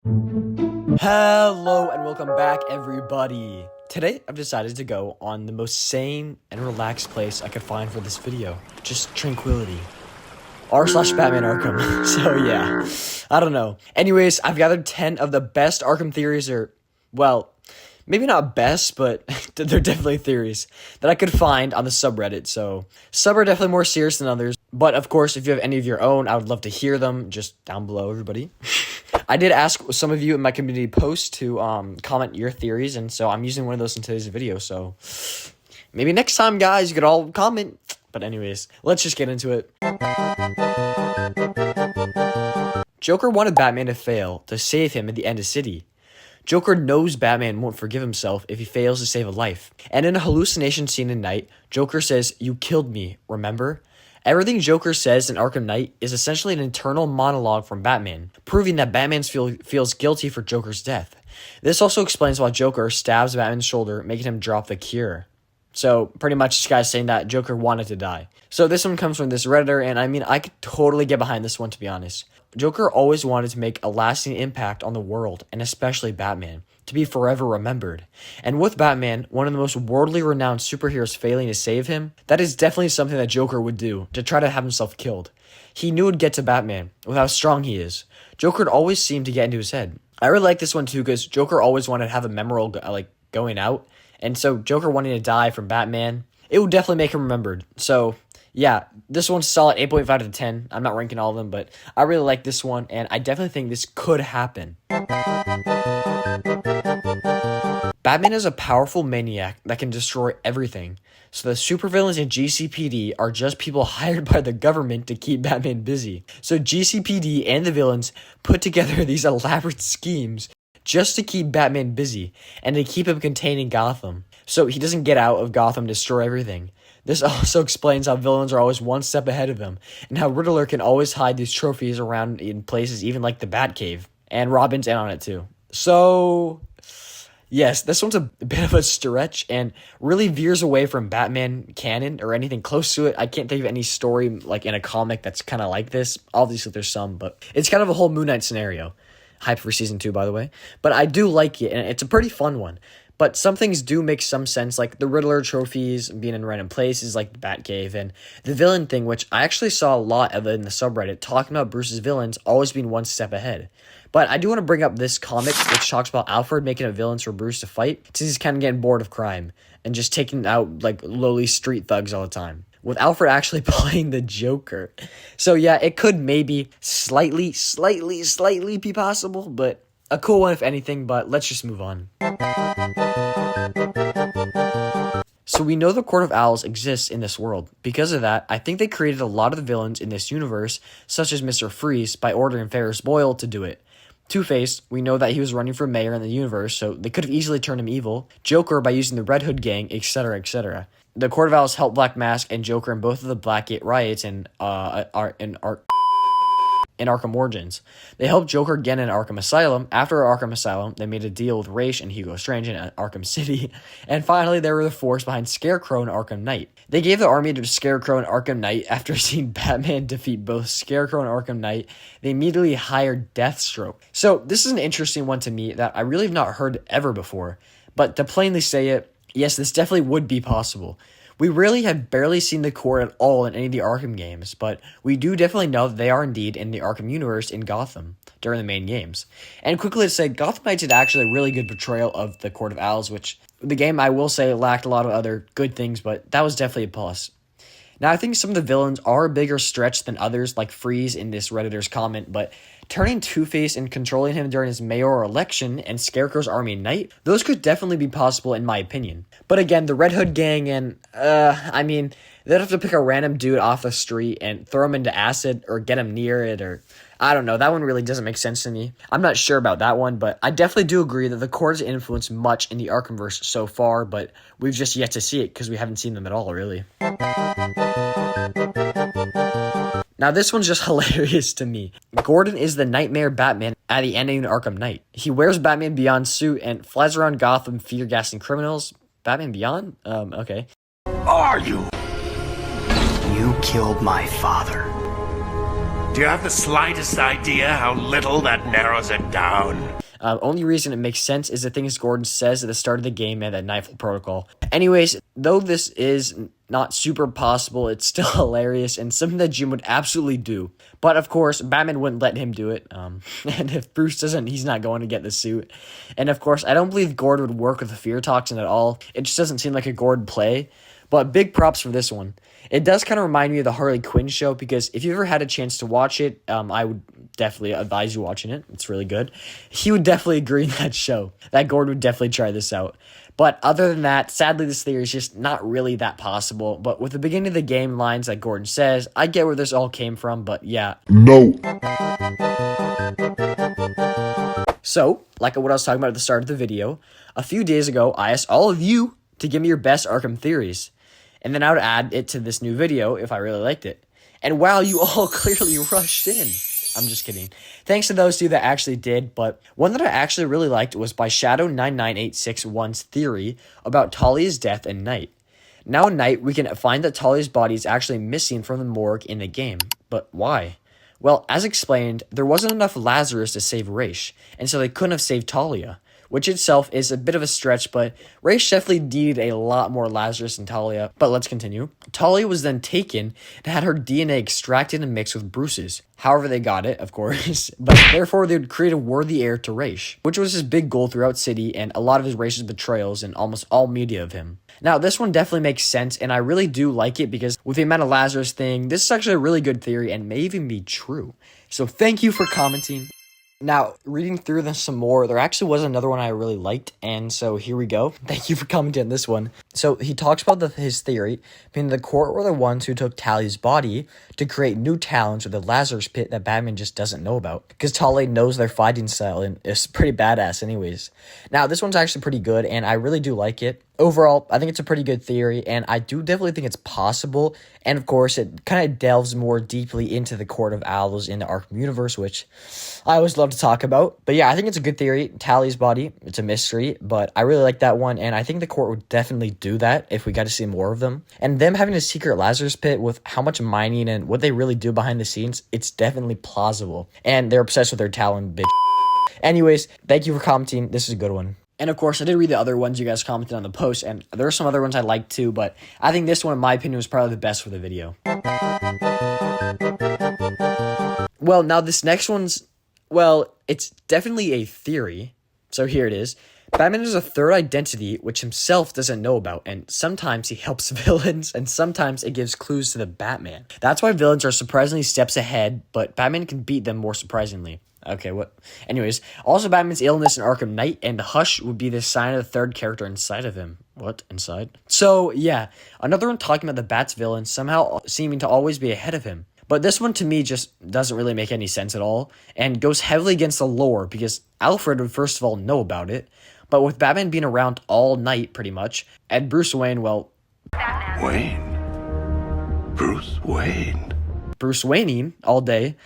Hello and welcome back, everybody. Today I've decided to go on the most sane and relaxed place I could find for this video. Just tranquility. r/BatmanArkham. So yeah, I don't know. Anyways, I've gathered 10 of the best Arkham theories, or, well, maybe not best, but they're definitely theories that I could find on the subreddit. So some are definitely more serious than others. But of course, if you have any of your own, I would love to hear them just down below, everybody. I did ask some of you in my community post to comment your theories, and so I'm using one of those in today's video. So maybe next time, guys, you could all comment. But anyways, let's just get into it. Joker wanted Batman to fail to save him at the end of City. Joker knows Batman won't forgive himself if he fails to save a life. And in a hallucination scene in Night, Joker says, "You killed me, remember?" Everything Joker says in Arkham Knight is essentially an internal monologue from Batman, proving that Batman feels guilty for Joker's death. This also explains why Joker stabs Batman's shoulder, making him drop the cure. So, pretty much this guy's saying that Joker wanted to die. So this one comes from this Redditor, and I mean, I could totally get behind this one, to be honest. Joker always wanted to make a lasting impact on the world, and especially Batman, to be forever remembered. And with Batman, one of the most worldly renowned superheroes failing to save him, that is definitely something that Joker would do, to try to have himself killed. He knew it would get to Batman, with how strong he is. Joker would always seem to get into his head. I really like this one too, because Joker always wanted to have a memorable, going out. And so Joker wanting to die from Batman, it would definitely make him remembered. So yeah, this one's solid 8.5 out of 10. I'm not ranking all of them, but I really like this one, and I definitely think this could happen. Batman is a powerful maniac that can destroy everything. So the supervillains in GCPD are just people hired by the government to keep Batman busy. So GCPD and the villains put together these elaborate schemes just to keep Batman busy and to keep him contained in Gotham, so he doesn't get out of Gotham and destroy everything. This also explains how villains are always one step ahead of him, and how Riddler can always hide these trophies around in places even like the Batcave, and Robin's in on it too. So yes, this one's a bit of a stretch and really veers away from Batman canon or anything close to it. I can't think of any story like in a comic that's kind of like this. Obviously there's some, but it's kind of a whole Moon Knight scenario. Hype for season 2, by the way. But I do like it, and it's a pretty fun one. But some things do make some sense, like the Riddler trophies being in random places, like the Batcave, and the villain thing, which I actually saw a lot of in the subreddit, talking about Bruce's villains always being one step ahead. But I do want to bring up this comic, which talks about Alfred making up villains for Bruce to fight, since he's kind of getting bored of crime, and just taking out, like, lowly street thugs all the time, with Alfred actually playing the Joker. So yeah, it could maybe slightly be possible, but a cool one if anything. But let's just move on. So we know the Court of Owls exists in this world. Because of that, I think they created a lot of the villains in this universe, such as Mr. Freeze, by ordering Ferris Boyle to do it. Two-Face, we know that he was running for mayor in the universe, so they could have easily turned him evil. Joker by using the Red Hood gang, etc., etc. The Court of Owls helped Black Mask and Joker in both of the Blackgate riots in Arkham Origins. They helped Joker again in Arkham Asylum. After Arkham Asylum, they made a deal with Ra's and Hugo Strange in Arkham City. And finally, they were the force behind Scarecrow in Arkham Knight. They gave the army to Scarecrow in Arkham Knight after seeing Batman defeat both Scarecrow and Arkham Knight. They immediately hired Deathstroke. So this is an interesting one to me that I really have not heard ever before. But to plainly say it, yes, this definitely would be possible. We really have barely seen the Court at all in any of the Arkham games, but we do definitely know that they are indeed in the Arkham universe in Gotham during the main games. And quickly to say, Gotham Knights did actually a really good portrayal of the Court of Owls, which the game, I will say, lacked a lot of other good things, but that was definitely a plus. Now, I think some of the villains are a bigger stretch than others, like Freeze in this Redditor's comment, but turning Two-Face and controlling him during his mayoral election and Scarecrow's army at night, those could definitely be possible in my opinion. But again, the Red Hood gang and, I mean, they'd have to pick a random dude off the street and throw him into acid or get him near it, or I don't know. That one really doesn't make sense to me. I'm not sure about that one, but I definitely do agree that the Court has influenced much in the Arkhamverse so far, but we've just yet to see it because we haven't seen them at all, really. Now, this one's just hilarious to me. Gordon is the Nightmare Batman at the end of Arkham Knight. He wears Batman Beyond suit and flies around Gotham fear-gassing criminals. Batman Beyond? Okay. Are you? You killed my father. Do you have the slightest idea how little that narrows it down? Only reason it makes sense is the things Gordon says at the start of the game and that Nightfall Protocol. Anyways, though this is not super possible, it's still hilarious and something that Jim would absolutely do. But of course, Batman wouldn't let him do it. And if Bruce doesn't, he's not going to get the suit. And of course, I don't believe Gordon would work with the fear toxin at all. It just doesn't seem like a Gordon play. But big props for this one. It does kind of remind me of the Harley Quinn show, because if you ever had a chance to watch it, I would definitely advise you watching it. It's really good. He would definitely agree in that show that Gordon would definitely try this out. But other than that, sadly, this theory is just not really that possible. But with the beginning of the game lines that Gordon says, I get where this all came from, but yeah. No. So, like what I was talking about at the start of the video, a few days ago, I asked all of you to give me your best Arkham theories. And then I would add it to this new video if I really liked it. And wow, you all clearly rushed in. I'm just kidding. Thanks to those two that actually did, but one that I actually really liked was by Shadow99861's theory about Talia's death at night. Now at night, we can find that Talia's body is actually missing from the morgue in the game. But why? Well, as explained, there wasn't enough Lazarus to save Raish, and so they couldn't have saved Talia, which itself is a bit of a stretch, but Raish definitely needed a lot more Lazarus than Talia. But let's continue. Talia was then taken and had her DNA extracted and mixed with Bruce's. However they got it, of course, but therefore they would create a worthy heir to Raish, which was his big goal throughout City and a lot of his Raish's betrayals and almost all media of him. Now, this one definitely makes sense, and I really do like it because with the amount of Lazarus thing, this is actually a really good theory and may even be true. So thank you for commenting. Now, reading through this some more, there actually was another one I really liked, and so here we go. Thank you for commenting on this one. So, he talks about his theory, being the court were the ones who took Talia's body to create new talents with the Lazarus pit that Batman just doesn't know about, because Talia knows their fighting style, and it's pretty badass anyways. Now, this one's actually pretty good, and I really do like it. Overall, I think it's a pretty good theory, and I do definitely think it's possible, and of course, it kind of delves more deeply into the Court of Owls in the Arkham universe, which I always love to talk about. But yeah, I think it's a good theory. Talia's body, it's a mystery, but I really like that one, and I think the court would definitely do that if we got to see more of them. And them having a secret Lazarus pit with how much mining and what they really do behind the scenes, it's definitely plausible. And they're obsessed with their talent, bitch. Anyways, thank you for commenting. This is a good one. And of course, I did read the other ones you guys commented on the post, and there are some other ones I liked too, but I think this one, in my opinion, was probably the best for the video. Well, now this next one's, well, it's definitely a theory. So here it is. Batman is a third identity which himself doesn't know about, and sometimes he helps villains, and sometimes it gives clues to the Batman. That's why villains are surprisingly steps ahead, but Batman can beat them more surprisingly. Okay, what? Anyways, also Batman's illness in Arkham Knight and Hush would be the sign of the third character inside of him. What? Inside? So, yeah, another one talking about the Bat's villain somehow seeming to always be ahead of him. But this one to me just doesn't really make any sense at all, and goes heavily against the lore, because Alfred would first of all know about it, but with Batman being around all night pretty much, and Bruce Wayne, well... Bruce Wayne all day,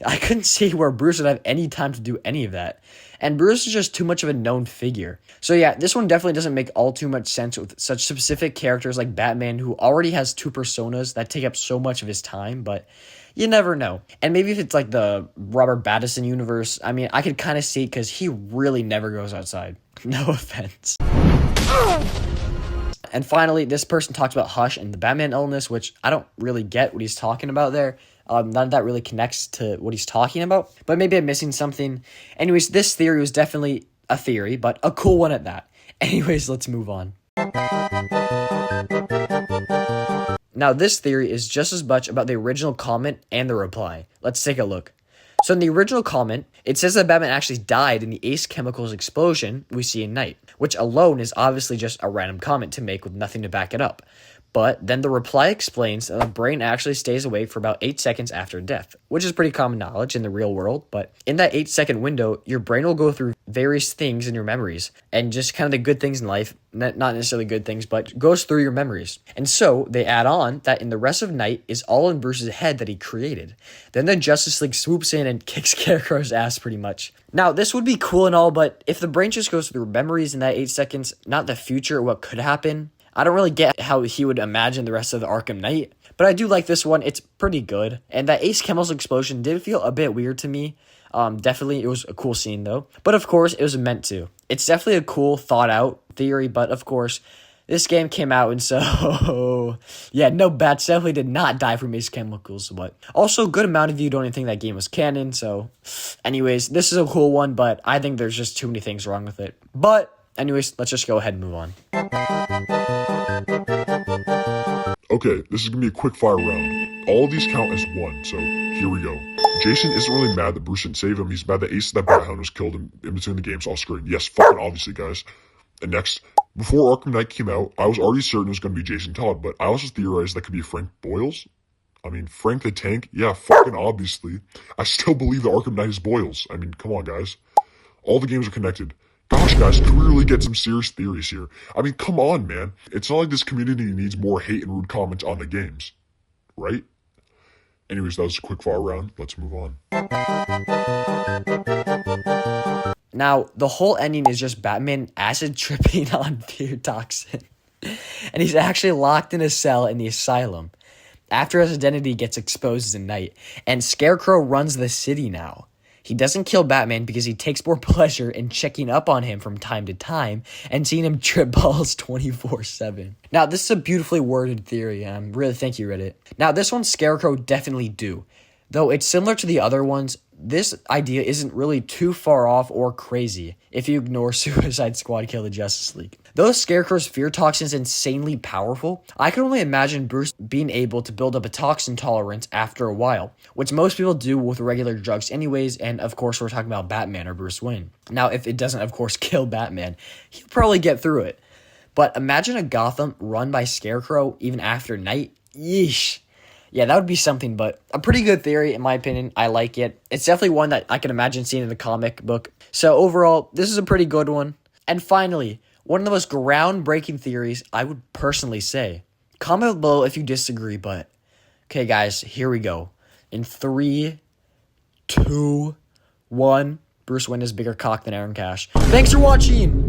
I couldn't see where Bruce would have any time to do any of that. And Bruce is just too much of a known figure. So yeah, this one definitely doesn't make all too much sense with such specific characters like Batman, who already has two personas that take up so much of his time, but you never know. And maybe if it's like the Robert Pattinson universe, I mean, I could kind of see it because he really never goes outside. No offense. And finally, this person talks about Hush and the Batman illness, which I don't really get what he's talking about there. None of that really connects to what he's talking about, but maybe I'm missing something. Anyways, this theory was definitely a theory, but a cool one at that. Anyways, let's move on. Now, this theory is just as much about the original comment and the reply. Let's take a look. So in the original comment, it says that Batman actually died in the Ace Chemicals explosion we see in Night, which alone is obviously just a random comment to make with nothing to back it up. But then the reply explains that the brain actually stays awake for about 8 seconds after death, which is pretty common knowledge in the real world. But in that 8-second window, your brain will go through various things in your memories and just kind of the good things in life, not necessarily good things, but goes through your memories. And so they add on that in the rest of Night is all in Bruce's head that he created. Then the Justice League swoops in and kicks Scarecrow's ass pretty much. Now, this would be cool and all, but if the brain just goes through memories in that 8 seconds, not the future or what could happen, I don't really get how he would imagine the rest of the Arkham Knight. But I do like this one. It's pretty good. And that Ace Chemicals explosion did feel a bit weird to me. Definitely, it was a cool scene, though. But, of course, it was meant to. It's definitely a cool, thought-out theory, but, of course, this game came out, and so, yeah, no, Bats definitely did not die from Ace Chemicals, but also a good amount of you don't even think that game was canon, so, anyways, this is a cool one, but I think there's just too many things wrong with it. But, anyways, let's just go ahead and move on. Okay, this is gonna be a quick fire round. All of these count as one, so here we go. Jason isn't really mad that Bruce didn't save him. He's mad that Ace that Bat was killed in between the games off screen. Yes, fucking obviously, guys. And next, before Arkham Knight came out, I was already certain it was gonna be Jason Todd, but I also theorized that could be Frank Boyles. I mean, Frank the Tank? Yeah, fucking obviously. I still believe that Arkham Knight is Boyles. I mean, come on, guys. All the games are connected. Gosh, guys, can we really get some serious theories here? I mean, come on, man. It's not like this community needs more hate and rude comments on the games. Right? Anyways, that was a quick fire round. Let's move on. Now, the whole ending is just Batman acid tripping on fear toxin. And he's actually locked in a cell in the asylum after his identity gets exposed at night. And Scarecrow runs the city now. He doesn't kill Batman because he takes more pleasure in checking up on him from time to time and seeing him trip balls 24/7. Now, this is a beautifully worded theory, and really thank you, Reddit. Now, this one, Scarecrow definitely do. Though it's similar to the other ones, this idea isn't really too far off or crazy if you ignore Suicide Squad Kill the Justice League. Though Scarecrow's fear toxin is insanely powerful, I can only imagine Bruce being able to build up a toxin tolerance after a while, which most people do with regular drugs anyways, and of course we're talking about Batman or Bruce Wayne. Now, if it doesn't, of course, kill Batman, he'll probably get through it. But imagine a Gotham run by Scarecrow even after night. Yeesh. Yeah, that would be something, but a pretty good theory, in my opinion. I like it. It's definitely one that I can imagine seeing in a comic book. So overall, this is a pretty good one. And finally, one of the most groundbreaking theories, I would personally say. Comment below if you disagree, but... Okay, guys, here we go. In 3, 2, 1... Bruce Wayne is bigger cock than Aaron Cash. Thanks for watching!